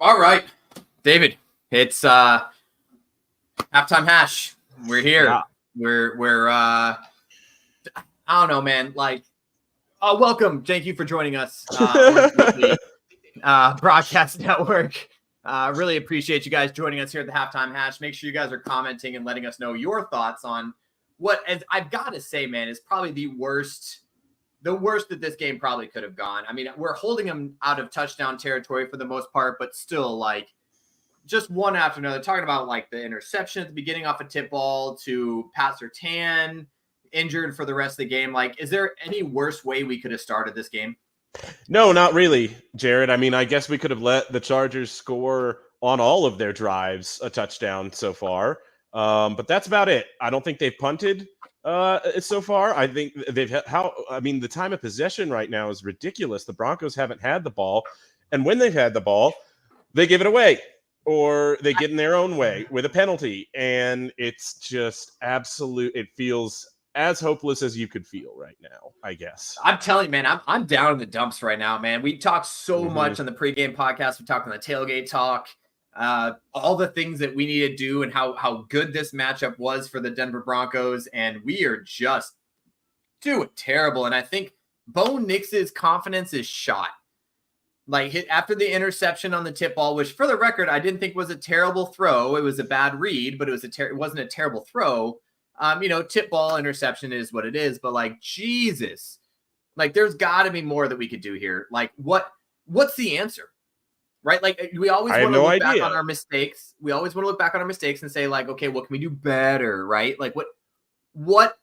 All right, David, it's halftime hash. We're here. Yeah. We're I don't know, man. Welcome. Thank you for joining us on the broadcast network. Really appreciate you guys joining us here at the halftime hash. Make sure you guys are commenting and letting us know your thoughts on what, as I've got to say, man, is probably the worst that this game probably could have gone. I mean, we're holding them out of touchdown territory for the most part, but still, just one after another. Talking about the interception at the beginning off a tip ball to Pat Surtain injured for the rest of the game. Is there any worse way we could have started this game? No, not really, Jared. I mean, I guess we could have let the Chargers score on all of their drives a touchdown so far. But that's about it. I don't think they've punted so far. I think the time of possession right now is ridiculous. The Broncos haven't had the ball, and when they've had the ball, they give it away or they get in their own way with a penalty, and it's just absolute. It feels as hopeless as you could feel right now, I guess. I'm telling you, man, I'm down in the dumps right now, man. We talked so much on the pregame podcast. We talked on the tailgate talk. All the things that we need to do and how good this matchup was for the Denver Broncos, and we are just doing terrible. And I think Bo Nix's confidence is shot. After the interception on the tip ball, which for the record I didn't think was a terrible throw. It was a bad read, but it wasn't a terrible throw. Tip ball interception is what it is, but Jesus, there's got to be more that we could do here. What's the answer? Right? We always want to look back on our mistakes. We always want to look back on our mistakes and say okay, what can we do better? Right? What?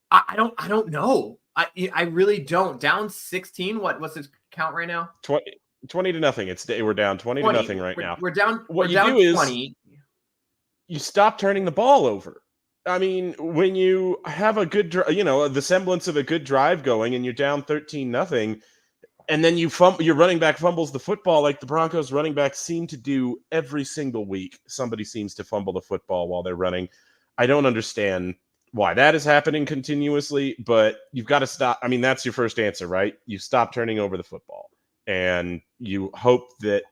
I don't know. I really don't. Down 16. What's the count right now? 20-0. We're down 20-0 right now. We're down. What we're you down do 20. is you stop turning the ball over. I mean, when you have a good, the semblance of a good drive going, and you're down 13-0. And then your running back fumbles the football like the Broncos running backs seem to do every single week. Somebody seems to fumble the football while they're running. I don't understand why that is happening continuously, but you've got to stop. I mean, that's your first answer, right? You stop turning over the football, and you hope that,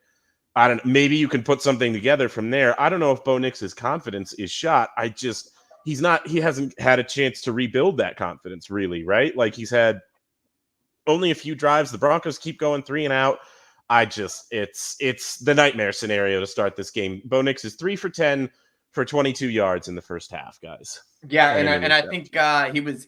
maybe you can put something together from there. I don't know if Bo Nix's confidence is shot. He hasn't had a chance to rebuild that confidence really, right? He's had only a few drives. The Broncos keep going 3 and out. It's the nightmare scenario to start this game. Bo Nix is 3 for 10 for 22 yards in the first half, guys. Yeah, I think he was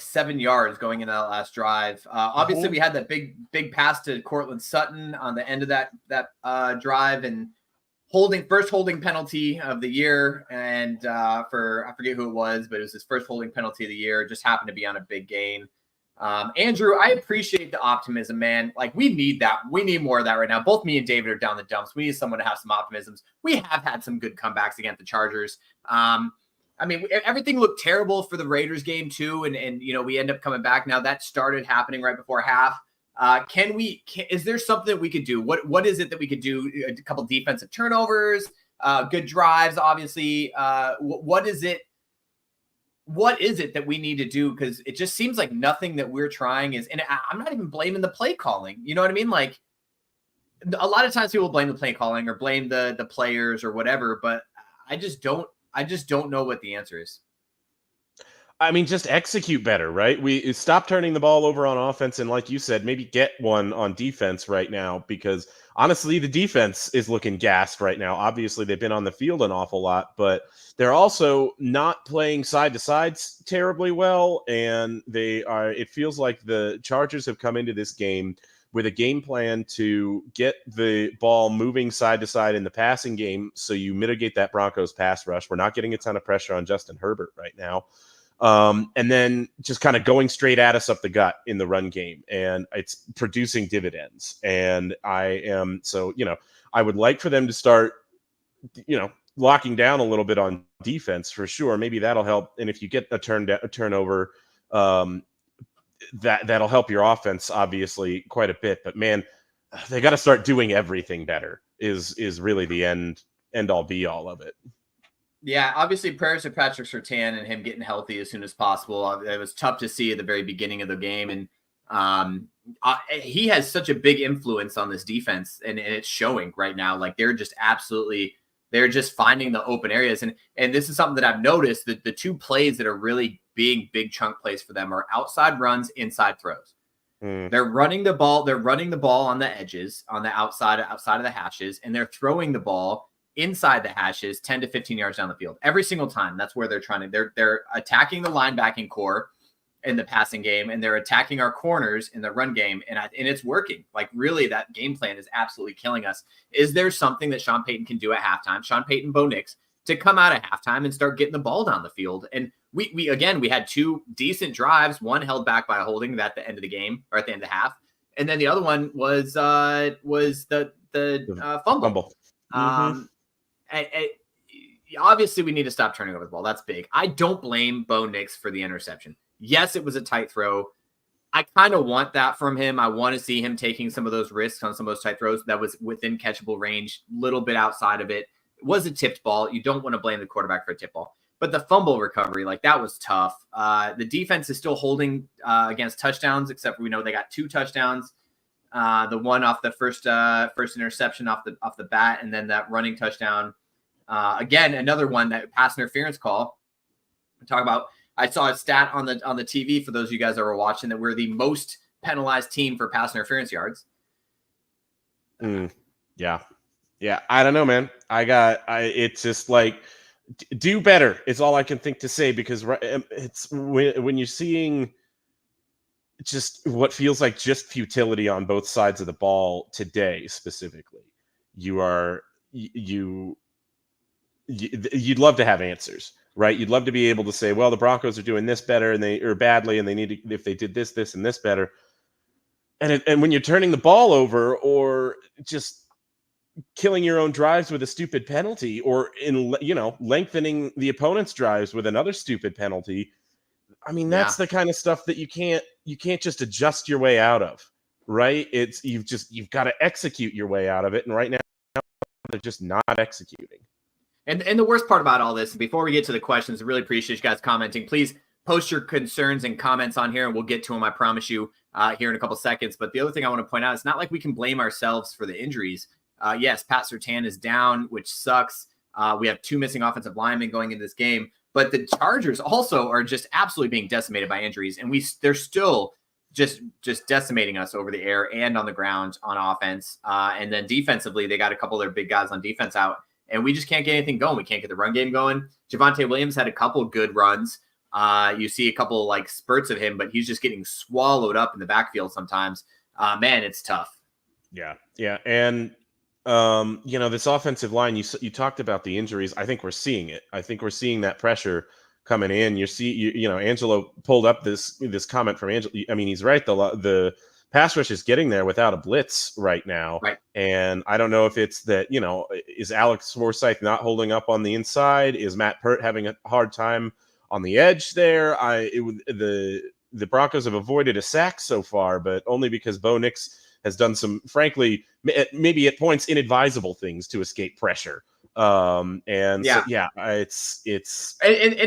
7 yards going into that last drive. Obviously, we had that big pass to Cortland Sutton on the end of that drive, and first holding penalty of the year, and for I forget who it was, but it was his first holding penalty of the year. Just happened to be on a big gain. Andrew, I appreciate the optimism, man. We need that. We need more of that right now. Both me and David are down the dumps. We need someone to have some optimisms. We have had some good comebacks against the Chargers. Everything looked terrible for the Raiders game too, and we end up coming back. Now that started happening right before half. Is there something that we could do? What is it that we could do? A couple defensive turnovers, good drives, obviously. What is it that we need to do? Because it just seems like nothing that we're trying is, and I'm not even blaming the play calling. You know what I mean? A lot of times people blame the play calling or blame the players or whatever, but I just don't know what the answer is. I mean, just execute better, right? We stop turning the ball over on offense, and like you said, maybe get one on defense right now, because honestly, the defense is looking gassed right now. Obviously, they've been on the field an awful lot, but they're also not playing side to sides terribly well, and it feels like the Chargers have come into this game with a game plan to get the ball moving side to side in the passing game, so you mitigate that Broncos pass rush. We're not getting a ton of pressure on Justin Herbert right now. And then just kind of going straight at us up the gut in the run game, and it's producing dividends. And I would like for them to start, locking down a little bit on defense for sure. Maybe that'll help. And if you get a turnover, that'll help your offense obviously quite a bit. But man, they got to start doing everything better is really the end all be all of it. Yeah, obviously prayers to Patrick Surtain and him getting healthy as soon as possible. It was tough to see at the very beginning of the game, and he has such a big influence on this defense, and it's showing right now. Like they're just finding the open areas. And this is something that I've noticed, that the two plays that are really being big chunk plays for them are outside runs, inside throws. They're running the ball on the edges, on the outside of the hashes, and they're throwing the ball inside the hashes 10 to 15 yards down the field. Every single time. That's where they're attacking the linebacking core in the passing game, and they're attacking our corners in the run game. And it's working. Like really, that game plan is absolutely killing us. Is there something that Sean Payton can do at halftime? Sean Payton, Bo Nix, to come out at halftime and start getting the ball down the field. And we had two decent drives, one held back by a holding at the end of the game, or at the end of the half. And then the other one was the fumble. Obviously we need to stop turning over the ball. That's big. I don't blame Bo Nix for the interception. Yes, it was a tight throw. I kind of want that from him. I want to see him taking some of those risks on some of those tight throws that was within catchable range, a little bit outside of it. It was a tipped ball. You don't want to blame the quarterback for a tip ball. But the fumble recovery, like that was tough. The defense is still holding against touchdowns, except for we know they got 2 touchdowns. The one off the first interception off the bat, and then that running touchdown. Again, another one, that pass interference call. I saw a stat on the TV for those of you guys that were watching, that we're the most penalized team for pass interference yards. Yeah. I don't know, man. It's just like, do better is all I can think to say, because it's when you're seeing just what feels like just futility on both sides of the ball today, specifically, you'd love to have answers, right? You'd love to be able to say, well, the Broncos are doing this better or badly, and they need to, if they did this, and this better. And when you're turning the ball over, or just killing your own drives with a stupid penalty, or lengthening the opponent's drives with another stupid penalty, I mean, that's the kind of stuff that you can't just adjust your way out of, right? You've got to execute your way out of it, and right now they're just not executing. And the worst part about all this, before we get to the questions, I really appreciate you guys commenting. Please post your concerns and comments on here, and we'll get to them, I promise you, here in a couple seconds. But the other thing I want to point out, it's not like we can blame ourselves for the injuries. Yes, Pat Surtain is down, which sucks. We have 2 missing offensive linemen going into this game. But the Chargers also are just absolutely being decimated by injuries, and they're still just decimating us over the air and on the ground on offense. And then defensively, they got a couple of their big guys on defense out, and we just can't get anything going. We can't get the run game going. Javonte Williams had a couple good runs. You see a couple like spurts of him, but he's just getting swallowed up in the backfield sometimes. Man, it's tough. Yeah. And this offensive line, you talked about the injuries. I think we're seeing it. I think we're seeing that pressure coming in. Angelo pulled up this comment from Angelo. I mean, he's right. The pass rush is getting there without a blitz right now. Right. And I don't know if it's that, is Alex Forsyth not holding up on the inside? Is Matt Pert having a hard time on the edge there? The Broncos have avoided a sack so far, but only because Bo Nix has done some, frankly, maybe at points inadvisable things to escape pressure. It's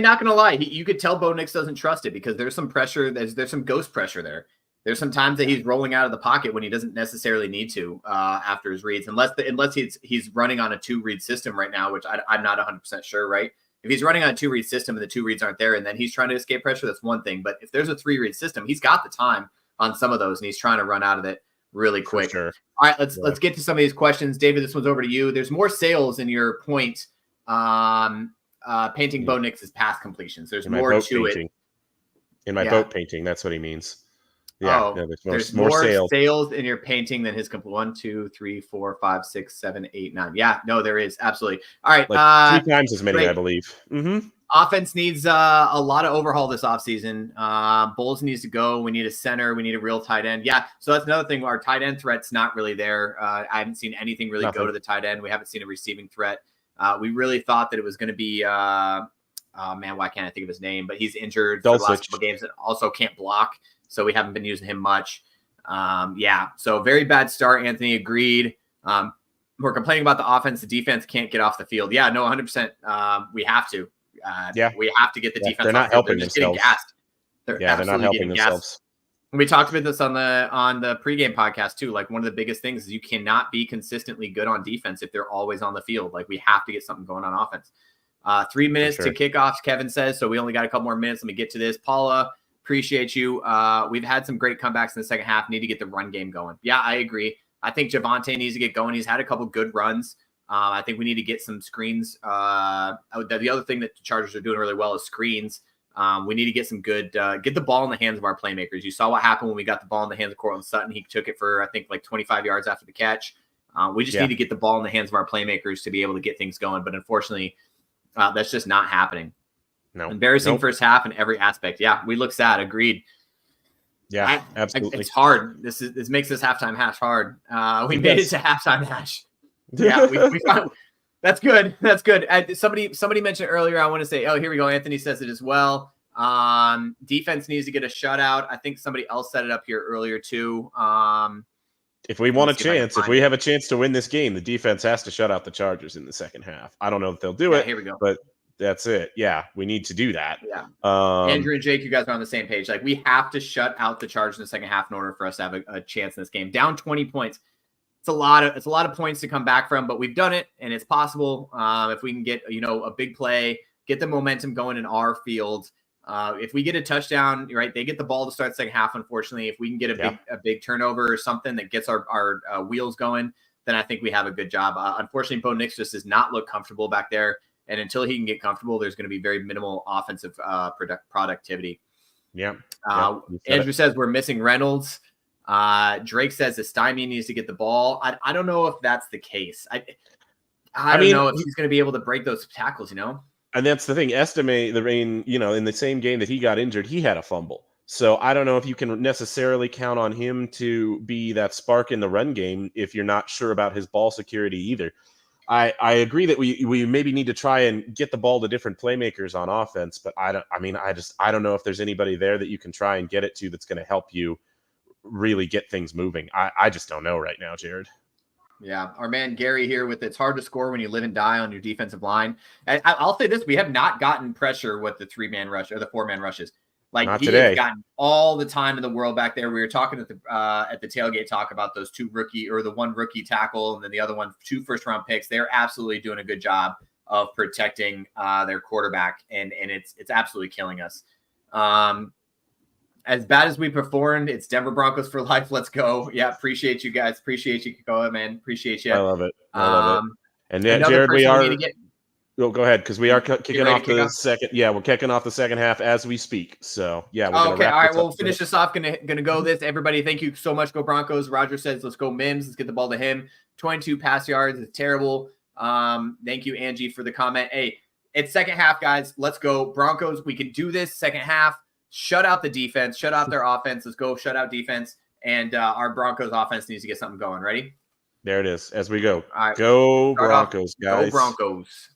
not gonna lie, you could tell Bo Nix doesn't trust it, because there's some pressure. There's some ghost pressure there. There's some times that he's rolling out of the pocket when he doesn't necessarily need to after his reads, unless he's running on a 2-read system right now, which I'm not 100% sure. Right? If he's running on a 2-read system and the 2 reads aren't there, and then he's trying to escape pressure, that's one thing. But if there's a 3-read system, he's got the time on some of those, and he's trying to run out of it really quick. Sure. All right, let's get to some of these questions. David, this one's over to you. There's more sales in your point painting Bo Nix's pass completions. There's more to it. In my boat painting, that's what he means. Yeah, there's more sales in your painting than his complete. 1, 2, 3, 4, 5, 6, 7, 8, 9. Yeah, no, there is absolutely. All right, 3 times as many, great. I believe. Mm-hmm. Offense needs a lot of overhaul this offseason. Bowles needs to go. We need a center. We need a real tight end. Yeah, so that's another thing. Our tight end threat's not really there. I haven't seen anything really go to the tight end. We haven't seen a receiving threat. We really thought that it was going to be why can't I think of his name? But he's injured for the last couple games and also can't block, so we haven't been using him much. So very bad start. Anthony agreed. We're complaining about the offense. The defense can't get off the field. Yeah, no, 100%. We have to. We have to get the defense. They're not helping themselves. They're not helping themselves. We talked about this on the pregame podcast too. Like one of the biggest things is you cannot be consistently good on defense if they're always on the field. Like we have to get something going on offense. 3 minutes to kickoffs, Kevin says. So we only got a couple more minutes. Let me get to this. Paula, appreciate you. We've had some great comebacks in the second half. Need to get the run game going. Yeah, I agree. I think Javonte needs to get going. He's had a couple good runs. I think we need to get some screens. The other thing that the Chargers are doing really well is screens. We need to get some good, get the ball in the hands of our playmakers. You saw what happened when we got the ball in the hands of Cortland Sutton. He took it for, I think, like 25 yards after the catch. We just need to get the ball in the hands of our playmakers to be able to get things going. But unfortunately, that's just not happening. No, embarrassing first half in every aspect. Yeah, we look sad. Agreed. Yeah, absolutely. It's hard. This makes this halftime hash hard. We made it to halftime hash. Yeah, we found, that's good. That's good. Somebody mentioned earlier. I want to say, oh, here we go. Anthony says it as well. Defense needs to get a shutout. I think somebody else set it up here earlier too. If we want a chance, if we have a chance to win this game, the defense has to shut out the Chargers in the second half. I don't know if they'll do it. Here we go. But that's it. Yeah, we need to do that. Yeah. Andrew and Jake, you guys are on the same page. Like we have to shut out the Chargers in the second half in order for us to have a chance in this game. Down 20 points. It's a lot of points to come back from, but we've done it and it's possible. If we can get, a big play, get the momentum going in our field. If we get a touchdown, right, they get the ball to start the second half. Unfortunately, if we can get a big turnover or something that gets our wheels going, then I think we have a good job. Unfortunately, Bo Nix just does not look comfortable back there. And until he can get comfortable, there's going to be very minimal offensive productivity. Yeah. Andrew says we're missing Reynolds. Drake says the Stymie needs to get the ball. I don't know if that's the case. I don't know if he's going to be able to break those tackles, And that's the thing. Estimate in the same game that he got injured, he had a fumble. So I don't know if you can necessarily count on him to be that spark in the run game if you're not sure about his ball security either. I agree that we maybe need to try and get the ball to different playmakers on offense, but I don't know if there's anybody there that you can try and get it to that's going to help you really get things moving. I just don't know right now, Jared. Yeah, our man Gary here with it's hard to score when you live and die on your defensive line. I'll say this: we have not gotten pressure with the 3-man rush or the 4-man rushes. Like not he today. has gotten all the time in the world back there. We were talking at the tailgate talk about those the one rookie tackle and then the other one 2 first-round picks. They're absolutely doing a good job of protecting their quarterback, and it's absolutely killing us. As bad as we performed, it's Denver Broncos for life. Let's go. Yeah, appreciate you guys. Appreciate you. Go ahead, man. Appreciate you. I love it. And then, Jared, we are. Go ahead, because we are kicking off the second. Yeah, we're kicking off the second half as we speak. So yeah. We're okay. All right. We'll finish this off. Gonna go this. Everybody, thank you so much. Go Broncos. Roger says, let's go Mims. Let's get the ball to him. 22 pass yards. It's terrible. Thank you, Angie, for the comment. Hey, it's second half, guys. Let's go Broncos. We can do this second half. Shut out the defense. Shut out their offense. Let's go shut out defense. And our Broncos offense needs to get something going. Ready? There it is. As we go. All right. Go Broncos, guys. Go Broncos.